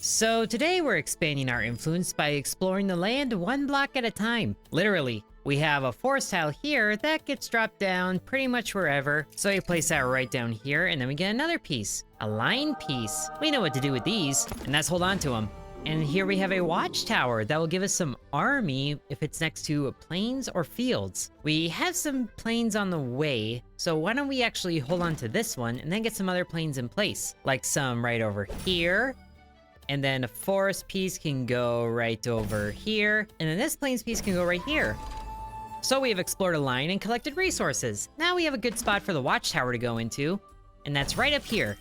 So today we're expanding our influence by exploring the land one block at a time. Literally. We have a forest tile here that gets dropped down pretty much wherever. So we place that right down here, and then we get another piece. A line piece. We know what to do with these, and that's hold on to them. And here we have a watchtower that will give us some army if it's next to plains or fields. We have some plains on the way, so why don't we actually hold on to this one and then get some other plains in place. Like some right over here. And then a forest piece can go right over here. And then this plains piece can go right here. So we have explored a line and collected resources. Now we have a good spot for the watchtower to go into. And that's right up here.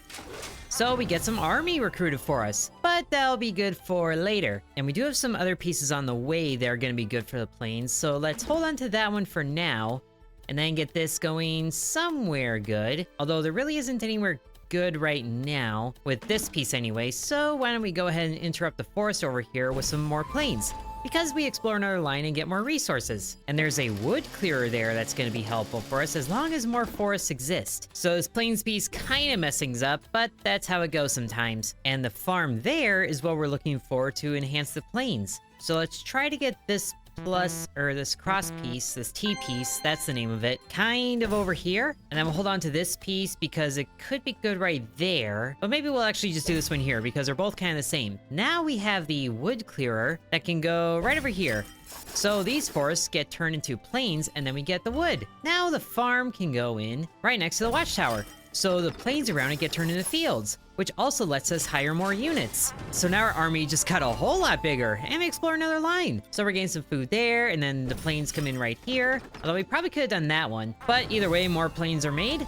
So we get some army recruited for us, but that'll be good for later. And we do have some other pieces on the way that are gonna be good for the plains, so let's hold on to that one for now, and then get this going somewhere good. Although there really isn't anywhere good right now, with this piece anyway, so why don't we go ahead and interrupt the forest over here with some more plains. Because we explore another line and get more resources. And there's a wood clearer there that's going to be helpful for us as long as more forests exist. So this plains piece kind of mess things up, but that's how it goes sometimes. And the farm there is what we're looking for to enhance the plains. So let's try to get this this cross piece, this T piece, that's the name of it, kind of over here. And then we'll hold on to this piece because it could be good right there. But maybe we'll actually just do this one here because they're both kind of the same. Now we have the wood clearer that can go right over here. So these forests get turned into plains and then we get the wood. Now the farm can go in right next to the watchtower. So the plains around it get turned into fields, which also lets us hire more units. So now our army just got a whole lot bigger, and we explore another line. So we're getting some food there, and then the plains come in right here. Although we probably could have done that one. But either way, more plains are made,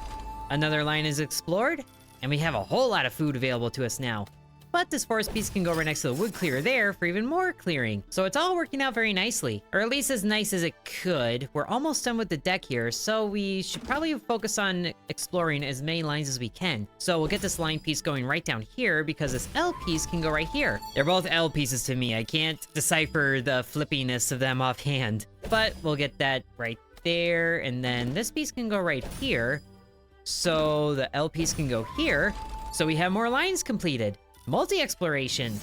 another line is explored, and we have a whole lot of food available to us now. But this forest piece can go right next to the wood clearer there for even more clearing. So it's all working out very nicely. Or at least as nice as it could. We're almost done with the deck here, so we should probably focus on exploring as many lines as we can. So we'll get this line piece going right down here because this L piece can go right here. They're both L pieces to me. I can't decipher the flippiness of them offhand. But we'll get that right there, and then this piece can go right here. So the L piece can go here. So we have more lines completed. Multi-exploration.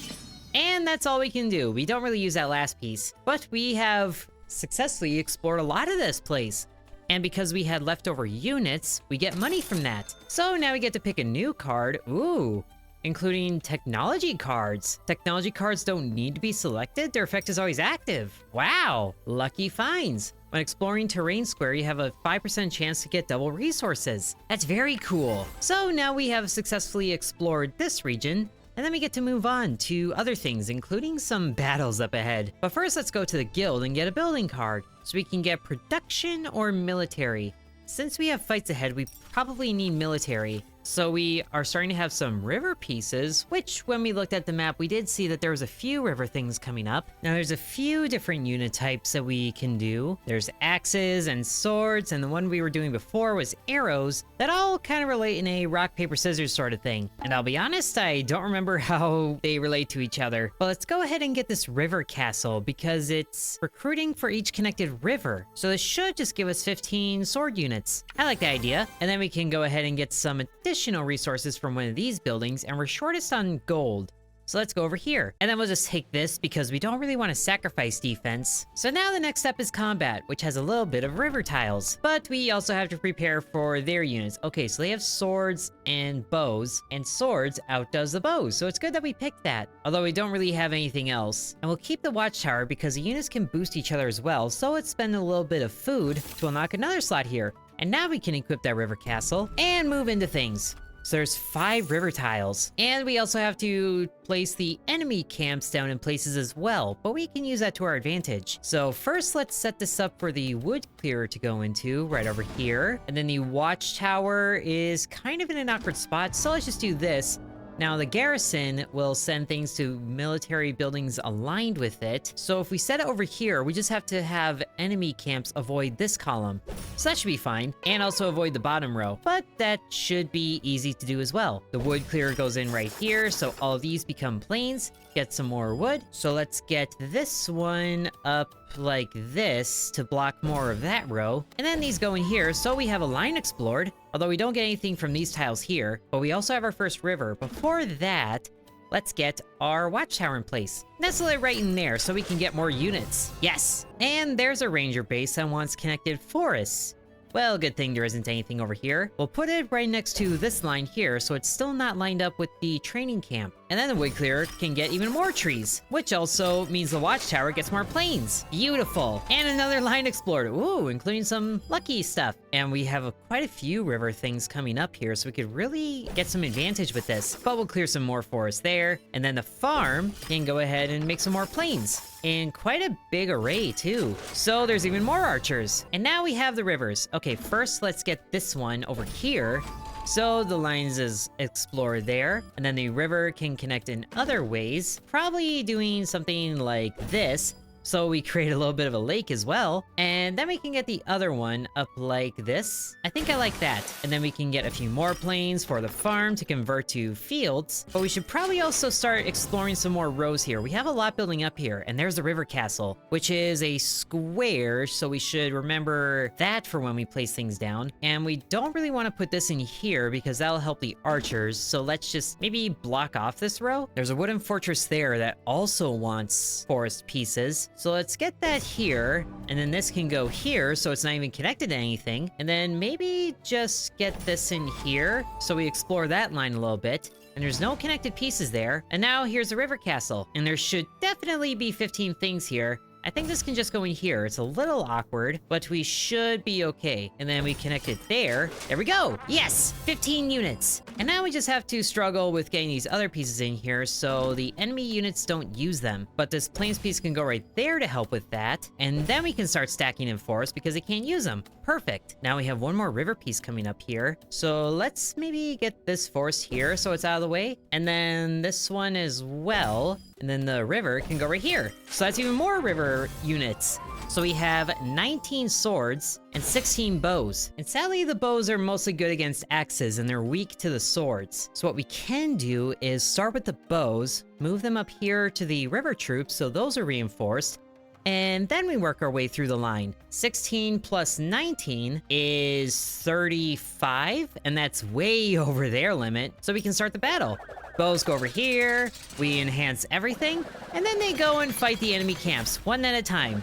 And that's all we can do. We don't really use that last piece, but we have successfully explored a lot of this place. And because we had leftover units, we get money from that. So now we get to pick a new card. Ooh, including technology cards. Technology cards don't need to be selected. Their effect is always active. Wow, lucky finds. When exploring terrain square, you have a 5% chance to get double resources. That's very cool. So now we have successfully explored this region. And then we get to move on to other things, including some battles up ahead. But first, let's go to the guild and get a building card, so we can get production or military. Since we have fights ahead, we probably need military. So we are starting to have some river pieces, which when we looked at the map, we did see that there was a few river things coming up. Now there's a few different unit types that we can do. There's axes and swords, and the one we were doing before was arrows that all kind of relate in a rock, paper, scissors sort of thing. And I'll be honest, I don't remember how they relate to each other. But let's go ahead and get this river castle because it's recruiting for each connected river. So this should just give us 15 sword units. I like the idea. And then we can go ahead and get some additional resources from one of these buildings, and we're shortest on gold. So let's go over here. And then we'll just take this because we don't really want to sacrifice defense. So now the next step is combat, which has a little bit of river tiles. But we also have to prepare for their units. Okay, so they have swords and bows, and swords outdoes the bows. So it's good that we picked that. Although we don't really have anything else. And we'll keep the watchtower because the units can boost each other as well. So let's spend a little bit of food to unlock another slot here. And now we can equip that river castle and move into things. So there's 5 river tiles. And we also have to place the enemy camps down in places as well, but we can use that to our advantage. So first, let's set this up for the wood clearer to go into right over here. And then the watchtower is kind of in an awkward spot, so let's just do this. Now, the garrison will send things to military buildings aligned with it. So if we set it over here, we just have to have enemy camps avoid this column. So that should be fine. And also avoid the bottom row. But that should be easy to do as well. The wood clearer goes in right here, so all of these become plains. Get some more wood. So let's get this one up like this to block more of that row. And then these go in here, so we have a line explored. Although we don't get anything from these tiles here, but we also have our first river. Before that, let's get our watchtower in place. Nestle it right in there so we can get more units. Yes! And there's a ranger base that wants connected forests. Well, good thing there isn't anything over here. We'll put it right next to this line here, so it's still not lined up with the training camp. And then the wood clearer can get even more trees, which also means the watchtower gets more plains. Beautiful. And another line explored. Ooh, including some lucky stuff. And we have quite a few river things coming up here, so we could really get some advantage with this. But we'll clear some more forest there. And then the farm can go ahead and make some more plains. And quite a big array too. So there's even more archers. And now we have the rivers. Okay, first let's get this one over here. So the lines is explored there, and then the river can connect in other ways, probably doing something like this. So we create a little bit of a lake as well, and then we can get the other one up like this. I think I like that. And then we can get a few more plains for the farm to convert to fields, but we should probably also start exploring some more rows here. We have a lot building up here, and there's the river castle, which is a square, so we should remember that for when we place things down. And we don't really want to put this in here because that'll help the archers, so let's just maybe block off this row. There's a wooden fortress there that also wants forest pieces. So let's get that here, and then this can go here, so it's not even connected to anything. And then maybe just get this in here, so we explore that line a little bit. And there's no connected pieces there. And now here's the river castle, and there should definitely be 15 things here. I think this can just go in here. It's a little awkward, but we should be okay. And then we connect it there. There we go. Yes, 15 units. And now we just have to struggle with getting these other pieces in here so the enemy units don't use them. But this plains piece can go right there to help with that. And then we can start stacking in forest because they can't use them. Perfect. Now we have one more river piece coming up here. So let's maybe get this forest here so it's out of the way. And then this one as well. And then the river can go right here. So that's even more river units. So we have 19 swords and 16 bows. And sadly, the bows are mostly good against axes and they're weak to the swords. So what we can do is start with the bows, move them up here to the river troops so those are reinforced. And then we work our way through the line. 16 plus 19 is 35, and that's way over their limit. So we can start the battle. Bows go over here, we enhance everything, and then they go and fight the enemy camps, one at a time.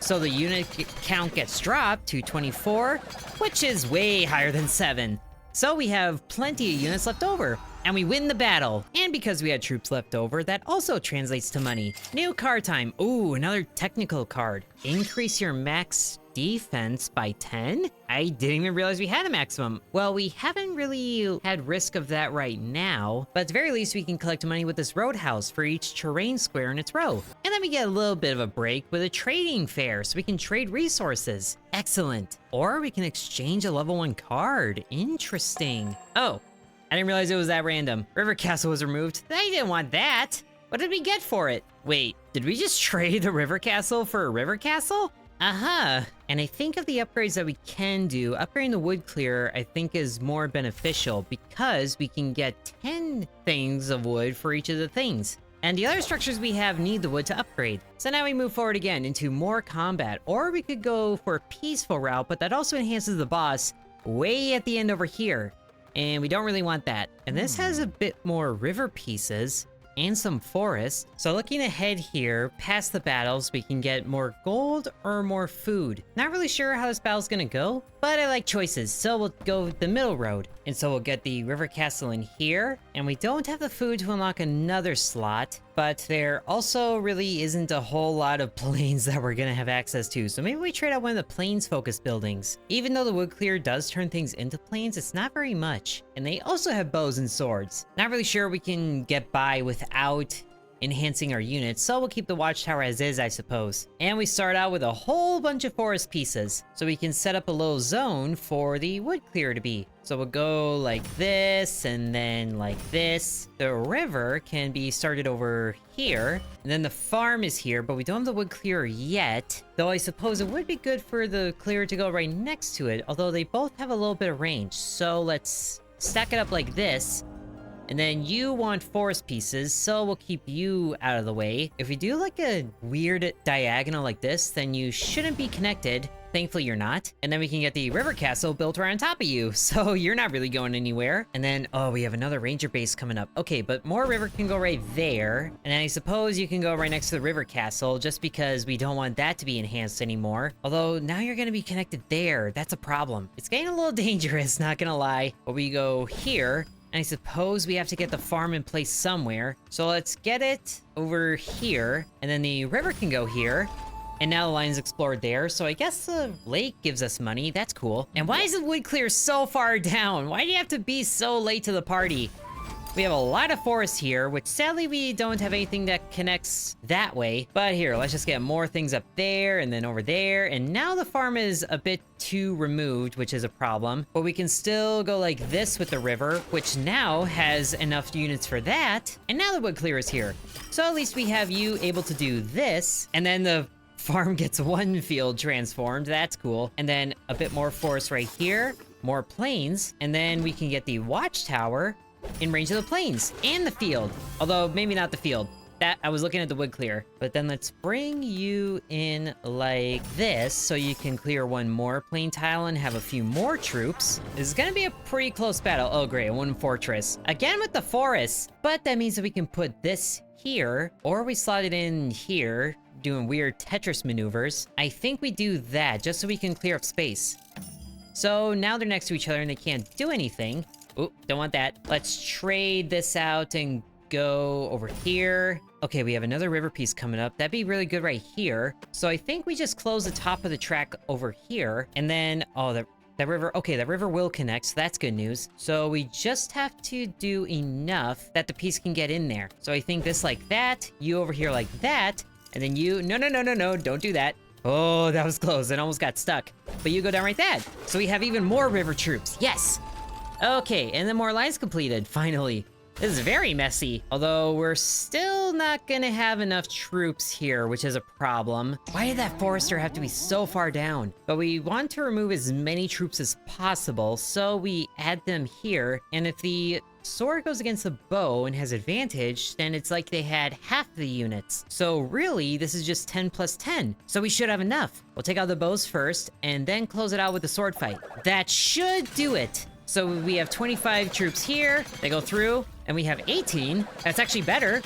So the unit count gets dropped to 24, which is way higher than 7. So we have plenty of units left over, and we win the battle. And because we had troops left over, that also translates to money. New card time. Ooh, another technical card. Increase your max defense by 10? I didn't even realize we had a maximum. Well, we haven't really had risk of that right now, but at the very least we can collect money with this roadhouse for each terrain square in its row. And then we get a little bit of a break with a trading fair so we can trade resources. Excellent. Or we can exchange a level 1 card. Interesting. Oh, I didn't realize it was that random. River Castle was removed. I didn't want that. What did we get for it? Wait, did we just trade the River Castle for a River Castle? And I think of the upgrades that we can do, upgrading the wood clearer I think is more beneficial because we can get 10 things of wood for each of the things. And the other structures we have need the wood to upgrade. So now we move forward again into more combat, or we could go for a peaceful route, but that also enhances the boss way at the end over here. And we don't really want that. And this has a bit more river pieces and some forest. So looking ahead here, past the battles, we can get more gold or more food. Not really sure how this battle's gonna go, but I like choices, so we'll go the middle road. And so we'll get the river castle in here, and we don't have the food to unlock another slot, but there also really isn't a whole lot of plains that we're gonna have access to, so maybe we trade out one of the plains focused buildings. Even though the wood clear does turn things into plains, it's not very much. And they also have bows and swords. Not really sure we can get by without enhancing our units, so we'll keep the watchtower as is, I suppose. And we start out with a whole bunch of forest pieces, so we can set up a little zone for the wood clear to be. So we'll go like this, and then like this. The river can be started over here, and then the farm is here, but we don't have the wood clearer yet. Though I suppose it would be good for the clearer to go right next to it, although they both have a little bit of range. So let's stack it up like this. And then you want forest pieces, so we'll keep you out of the way. If we do like a weird diagonal like this, then you shouldn't be connected. thankfully you're not. And then we can get the river castle built right on top of you, so you're not really going anywhere. And then, oh, we have another ranger base coming up. Okay, but more river can go right there. And then I suppose you can go right next to the river castle, just because we don't want that to be enhanced anymore. Although, now you're gonna be connected there. That's a problem. It's getting a little dangerous, not gonna lie. But we go here, and I suppose we have to get the farm in place somewhere. So let's get it over here, and then the river can go here. And now the line's explored there, so I guess the lake gives us money. That's cool. And why is the wood clear so far down? Why do you have to be so late to the party? We have a lot of forest here, which sadly we don't have anything that connects that way. But here, let's just get more things up there and then over there. And now the farm is a bit too removed, which is a problem. But we can still go like this with the river, which now has enough units for that. And now the wood clear is here. So at least we have you able to do this. And then the farm gets one field transformed. That's cool. And then a bit more forest right here. More plains. And then we can get the watchtower in range of the plains and the field. Although maybe not the field. That I was looking at the wood clear. But then let's bring you in like this so you can clear one more plain tile and have a few more troops. This is gonna be a pretty close battle. Oh great, one fortress. Again with the forest. But that means that we can put this here, or we slot it in here, doing weird Tetris maneuvers. I think we do that just so we can clear up space. So now they're next to each other and they can't do anything. Oop, don't want that. Let's trade this out and go over here. Okay, we have another river piece coming up. That'd be really good right here. So I think we just close the top of the track over here. And then, oh, that river, okay, that river will connect, so that's good news. So we just have to do enough that the piece can get in there. So I think this like that, you over here like that, and then you, no, don't do that. Oh, that was close, it almost got stuck. But you go down right that. So we have even more river troops, yes! Okay, and then more lines completed, finally. This is very messy, although we're still not gonna have enough troops here, which is a problem. Why did that forester have to be so far down? But we want to remove as many troops as possible, so we add them here, and if the sword goes against the bow and has advantage, then it's like they had half the units. So really, this is just 10 plus 10, so we should have enough. We'll take out the bows first, and then close it out with the sword fight. That should do it! So we have 25 troops here, they go through, and we have 18. That's actually better.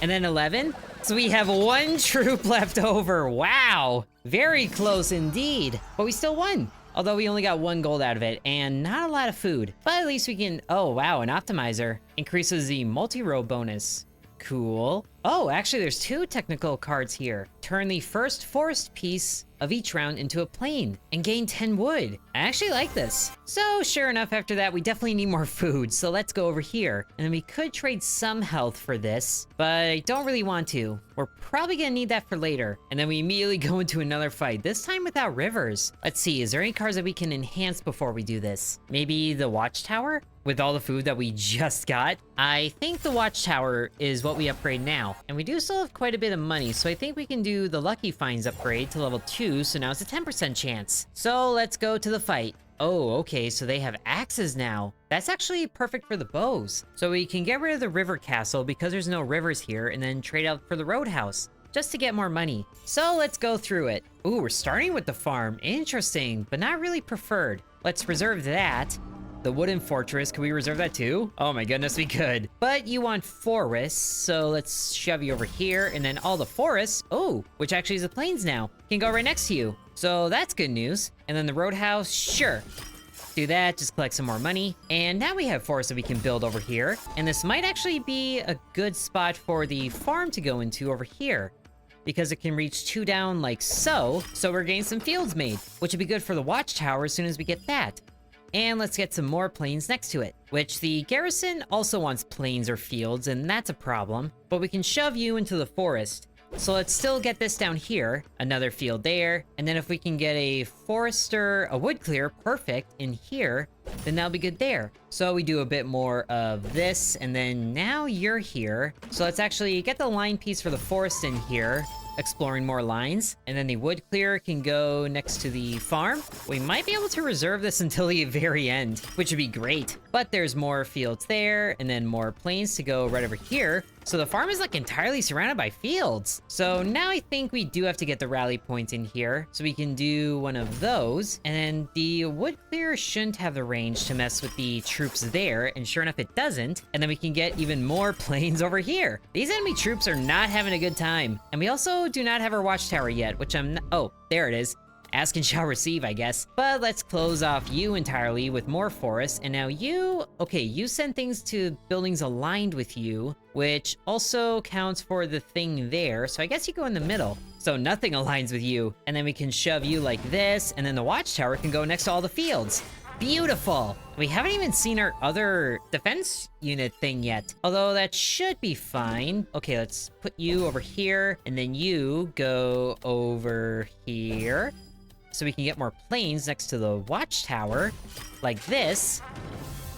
And then 11. So we have one troop left over. Wow. Very close indeed. But we still won. Although we only got 1 gold out of it, and not a lot of food. But at least we can, oh wow, an optimizer. Increases the multi-row bonus. Cool. Oh, actually there's 2 technical cards here. Turn the first forest piece of each round into a plain and gain 10 wood. I actually like this. So sure enough, after that, we definitely need more food. So let's go over here. And then we could trade some health for this, but I don't really want to. We're probably gonna need that for later. And then we immediately go into another fight, this time without rivers. Let's see, is there any cards that we can enhance before we do this? Maybe the watchtower? With all the food that we just got? I think the watchtower is what we upgrade now. And we do still have quite a bit of money, so I think we can do the lucky finds upgrade to level 2, so now it's a 10% chance. So let's go to the fight. Oh, okay, so they have axes now. That's actually perfect for the bows. So we can get rid of the river castle because there's no rivers here, and then trade out for the roadhouse, just to get more money. So let's go through it. Ooh, we're starting with the farm. Interesting, but not really preferred. Let's reserve that. The wooden fortress, can we reserve that too? Oh my goodness, we could. But you want forests, so let's shove you over here, and then all the forests, oh, which actually is the plains now, can go right next to you. So that's good news. And then the roadhouse, sure. Do that, just collect some more money. And now we have forests that we can build over here. And this might actually be a good spot for the farm to go into over here, because it can reach 2 down like so. So we're getting some fields made, which would be good for the watchtower as soon as we get that. And let's get some more plains next to it, which the garrison also wants plains or fields, and that's a problem. But we can shove you into the forest. So let's still get this down here, another field there, and then if we can get a forester, a wood clear, perfect, in here, then that'll be good there. So we do a bit more of this, and then now you're here. So let's actually get the line piece for the forest in here, exploring more lines, and then the wood clear can go next to the farm. We might be able to reserve this until the very end, which would be great. But there's more fields there, and then more plains to go right over here. So the farm is like entirely surrounded by fields. So now I think we do have to get the rally points in here. So we can do one of those. And then the wood clearer shouldn't have the range to mess with the troops there. And sure enough, it doesn't. And then we can get even more planes over here. These enemy troops are not having a good time. And we also do not have our watchtower yet, which I'm not, oh, there it is. Ask and shall receive, I guess. But let's close off you entirely with more forests. And now you, okay, you send things to buildings aligned with you, which also counts for the thing there. So I guess you go in the middle. So nothing aligns with you. And then we can shove you like this. And then the watchtower can go next to all the fields. Beautiful. We haven't even seen our other defense unit thing yet. Although that should be fine. Okay, let's put you over here. And then you go over here. So we can get more planes next to the watchtower, like this.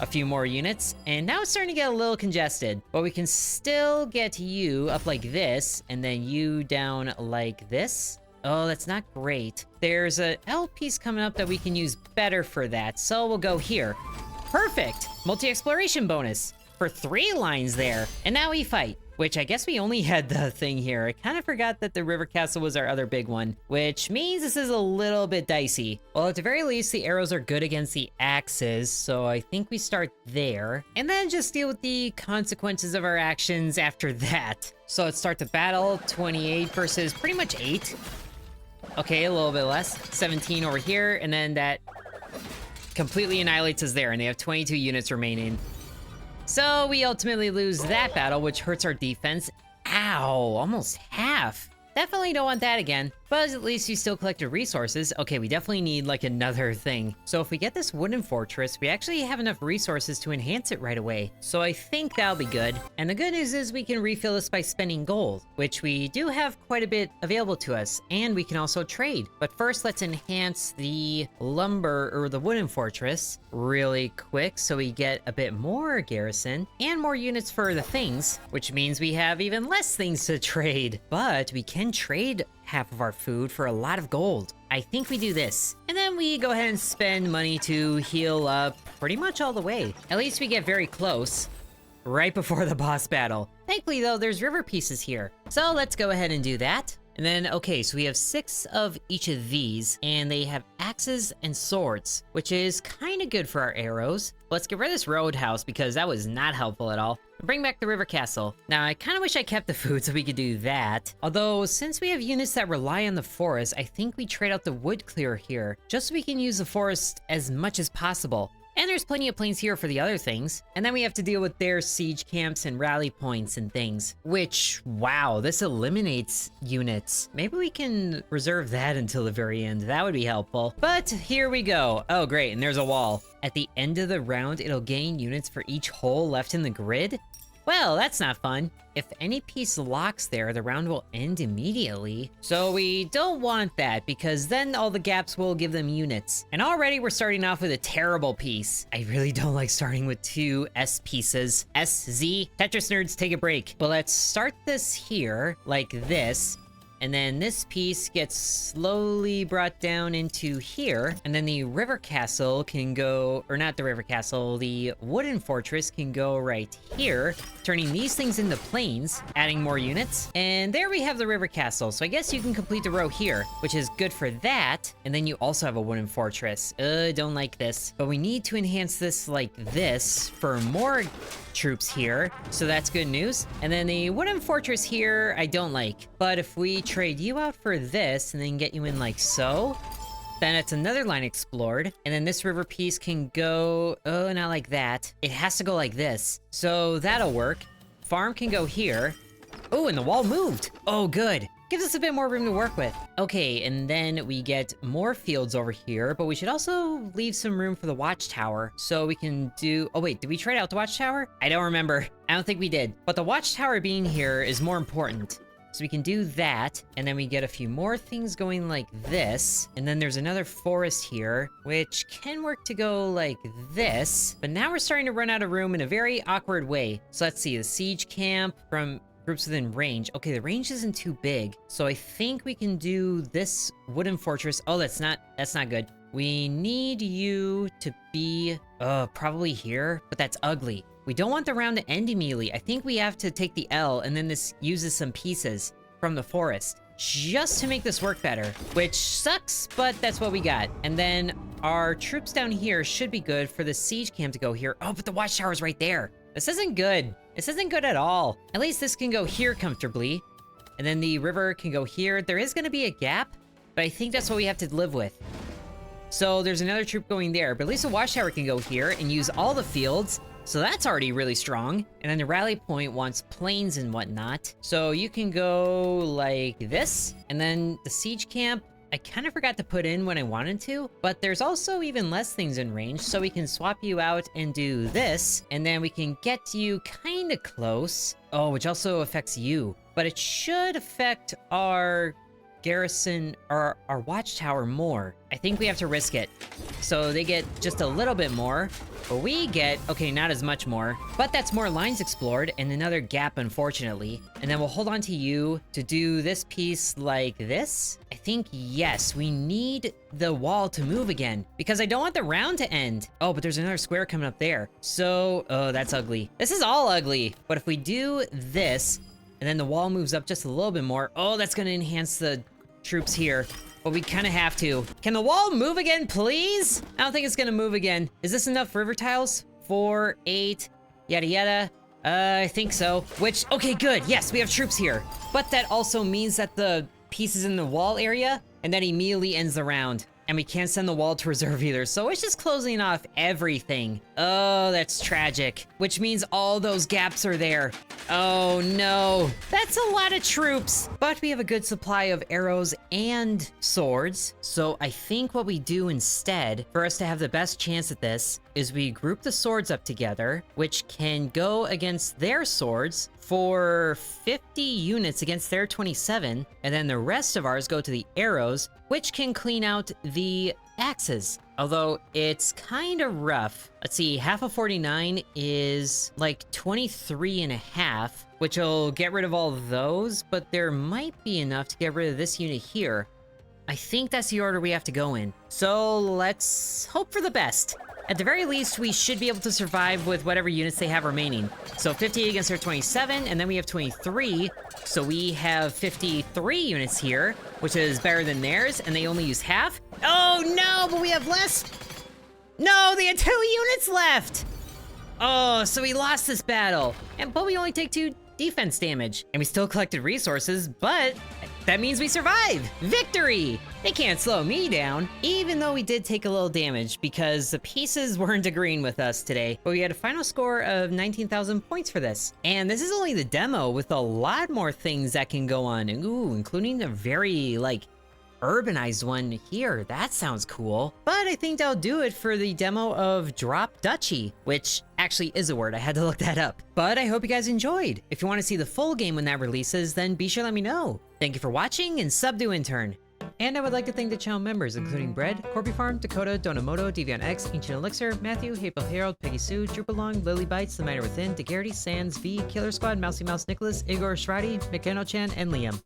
A few more units, and now it's starting to get a little congested. But we can still get you up like this, and then you down like this. Oh, that's not great. There's a L piece coming up that we can use better for that, so we'll go here. Perfect! Multi-exploration bonus for 3 lines there, and now we fight. Which I guess we only had the thing here. I kind of forgot that the river castle was our other big one, which means this is a little bit dicey. Well, at the very least, the arrows are good against the axes, so I think we start there, and then just deal with the consequences of our actions after that. So let's start the battle, 28 versus pretty much 8. Okay, a little bit less, 17 over here, and then that completely annihilates us there, and they have 22 units remaining. So we ultimately lose that battle, which hurts our defense. Ow, almost half. Definitely don't want that again, but at least you still collected resources. Okay, we definitely need like another thing. So if we get this wooden fortress, we actually have enough resources to enhance it right away. So I think that'll be good. And the good news is we can refill this by spending gold, which we do have quite a bit available to us, and we can also trade. But first, let's enhance the lumber or the wooden fortress really quick so we get a bit more garrison and more units for the things, which means we have even less things to trade. But we can trade half of our food for a lot of gold. I think we do this. And then we go ahead and spend money to heal up pretty much all the way. At least we get very close right before the boss battle. Thankfully though, there's river pieces here. So let's go ahead and do that. And then, okay, so we have 6 of each of these, and they have axes and swords, which is kind of good for our arrows. Let's get rid of this roadhouse because that was not helpful at all. Bring back the river castle. Now, I kind of wish I kept the food so we could do that. Although, since we have units that rely on the forest, I think we trade out the wood clearer here, just so we can use the forest as much as possible. And there's plenty of planes here for the other things. And then we have to deal with their siege camps and rally points and things. Which, wow, this eliminates units. Maybe we can reserve that until the very end. That would be helpful. But here we go. Oh, great, and there's a wall. At the end of the round, it'll gain units for each hole left in the grid? Well, that's not fun. If any piece locks there, the round will end immediately. So we don't want that, because then all the gaps will give them units. And already we're starting off with a terrible piece. I really don't like starting with 2 S pieces. SZ, Tetris nerds, take a break. But let's start this here, like this. And then this piece gets slowly brought down into here. And then the river castle can go, or not the river castle, the wooden fortress can go right here, turning these things into plains, adding more units. And there we have the river castle. So I guess you can complete the row here, which is good for that. And then you also have a wooden fortress. Don't like this. But we need to enhance this like this for more troops here, so that's good news. And then the wooden fortress here, I don't like. But if we trade you out for this and then get you in like so, then it's another line explored. And then this river piece can go, oh, not like that. It has to go like this. So that'll work. Farm can go here. Oh, and the wall moved. Oh, good. Gives us a bit more room to work with. Okay, and then we get more fields over here, but we should also leave some room for the watchtower. So we can do, oh wait, did we trade out the watchtower? I don't remember. I don't think we did. But the watchtower being here is more important. So we can do that, and then we get a few more things going like this. And then there's another forest here, which can work to go like this. But now we're starting to run out of room in a very awkward way. So let's see, the siege camp from groups within range. Okay, the range isn't too big. So I think we can do this wooden fortress. Oh, that's not good. We need you to be, probably here, but that's ugly. we don't want the round to end immediately. I think we have to take the L, and then this uses some pieces from the forest just to make this work better, which sucks, but that's what we got. And then our troops down here should be good for the siege camp to go here. Oh, but the watchtower's right there. This isn't good. This isn't good at all. At least this can go here comfortably. And then the river can go here. There is going to be a gap, but I think that's what we have to live with. So there's another troop going there, but at least the watchtower can go here and use all the fields. So that's already really strong. And then the rally point wants plains and whatnot. So you can go like this. And then the siege camp, I kind of forgot to put in when I wanted to, but there's also even less things in range. So we can swap you out and do this. And then we can get you kind of close. Oh, which also affects you. But it should affect our garrison or our watchtower more. I think we have to risk it. So they get just a little bit more, but we get, okay, not as much more, but that's more lines explored and another gap, unfortunately. And then we'll hold on to you to do this piece like this. I think, yes, we need the wall to move again because I don't want the round to end. Oh, but there's another square coming up there. So, oh, that's ugly. This is all ugly. But if we do this, and then the wall moves up just a little bit more. Oh, that's gonna enhance the troops here. But we kind of have to. Can the wall move again, please? I don't think it's gonna move again. Is this enough river tiles? 4, 8, yada yada. I think so. Which, okay, good. Yes, we have troops here. But that also means that the pieces in the wall area, and that immediately ends the round. And we can't send the wall to reserve either, so it's just closing off everything. Oh, that's tragic. Which means all those gaps are there. Oh no, that's a lot of troops. But we have a good supply of arrows and swords. So I think what we do instead, for us to have the best chance at this, is we group the swords up together, which can go against their swords for 50 units against their 27, and then the rest of ours go to the arrows, which can clean out the axes. Although it's kind of rough. Let's see, half of 49 is like 23 and a half, which will get rid of all of those, but there might be enough to get rid of this unit here. I think that's the order we have to go in. So let's hope for the best. At the very least, we should be able to survive with whatever units they have remaining. So 50 against their 27, and then we have 23. So we have 53 units here, which is better than theirs, and they only use half. Oh no, but we have less. No, they had 2 units left. Oh, so we lost this battle. But we only take 2 defense damage. And we still collected resources, but that means we survive! Victory! They can't slow me down, even though we did take a little damage because the pieces weren't agreeing with us today. But we had a final score of 19,000 points for this. And this is only the demo with a lot more things that can go on. Ooh, including a very, urbanized one here. That sounds cool. But I think that'll do it for the demo of Drop Duchy, which actually is a word. I had to look that up. But I hope you guys enjoyed. If you want to see the full game when that releases, then be sure to let me know. Thank you for watching and sub to Intern. And I would like to thank the channel members, including Bread, Corby Farm, Dakota, Donamoto, Deviant X, Ancient Elixir, Matthew, Haple Harold, Peggy Sue, Droopalong, Lily Bites, The Miner Within, DeGarity, Sands, V, Killer Squad, Mousy Mouse Nicholas, Igor Shradi, McKenna Chan, and Liam.